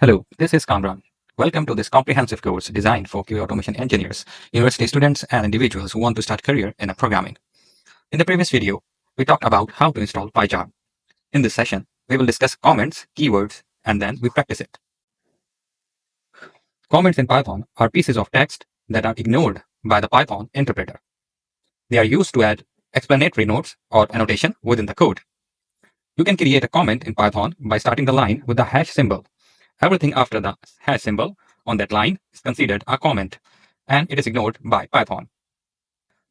Hello, this is Kamran. Welcome to this comprehensive course designed for QA automation engineers, university students, and individuals who want to start career in programming. In the previous video, we talked about how to install PyCharm. In this session, we will discuss comments, keywords, and then we practice it. Comments in Python are pieces of text that are ignored by the Python interpreter. They are used to add explanatory notes or annotation within the code. You can create a comment in Python by starting the line with the hash symbol. Everything after the hash symbol on that line is considered a comment, and it is ignored by Python.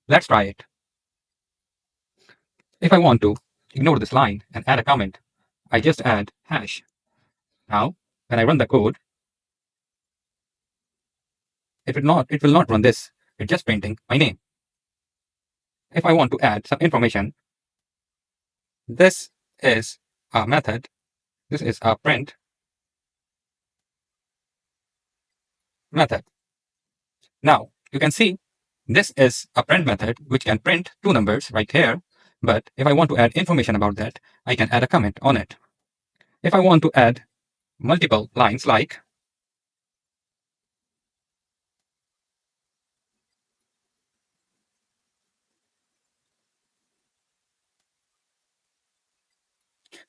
Let's try it. If I want to ignore this line and add a comment, I just add hash. Now, when I run the code, it will not run this. It's just printing my name. If I want to add some information, this is a method. This is a print method. Now, you can see this is a print method which can print two numbers right here. But if I want to add information about that, I can add a comment on it. If I want to add multiple lines like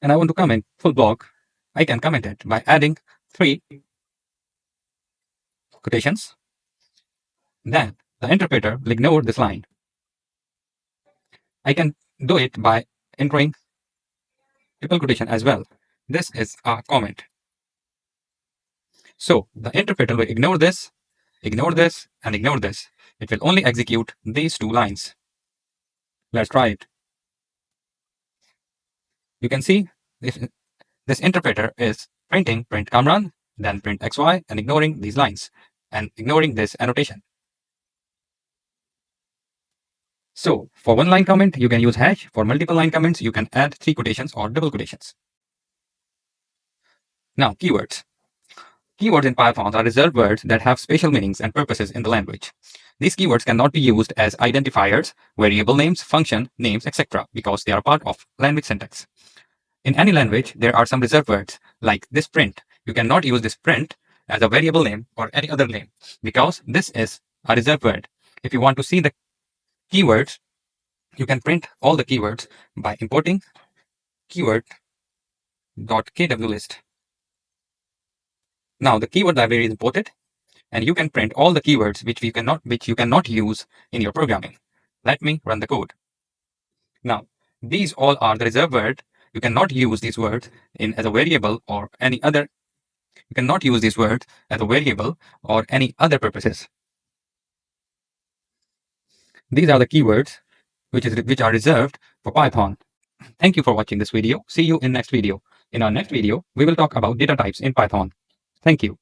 and I want to comment full block, I can comment it by adding 3 quotations. Then the interpreter will ignore this line. I can do it by entering triple quotation as well. This is a comment. So the interpreter will ignore this, and ignore this. It will only execute these 2 lines. Let's try it. You can see this interpreter is printing print Kamran, then print XY, and ignoring these lines and ignoring this annotation. So for one line comment, you can use hash. For multiple line comments, you can add 3 quotations or double quotations. Now, keywords. Keywords in Python are reserved words that have special meanings and purposes in the language. These keywords cannot be used as identifiers, variable names, function names, etc. because they are part of language syntax. In any language, there are some reserved words like this print. You cannot use this print as a variable name or any other name because this is a reserved word. If you want to see the keywords, you can print all the keywords by importing keyword.kwlist. Now the keyword library is imported, and you can print all the keywords which you cannot use in your programming. Let me run the code. Now these all are the reserved word. You cannot use these words as a variable or any other. You cannot use these words as a variable or any other purposes. These are the keywords which are reserved for Python. Thank you for watching this video. See you in next video. In our next video, we will talk about data types in Python. Thank you.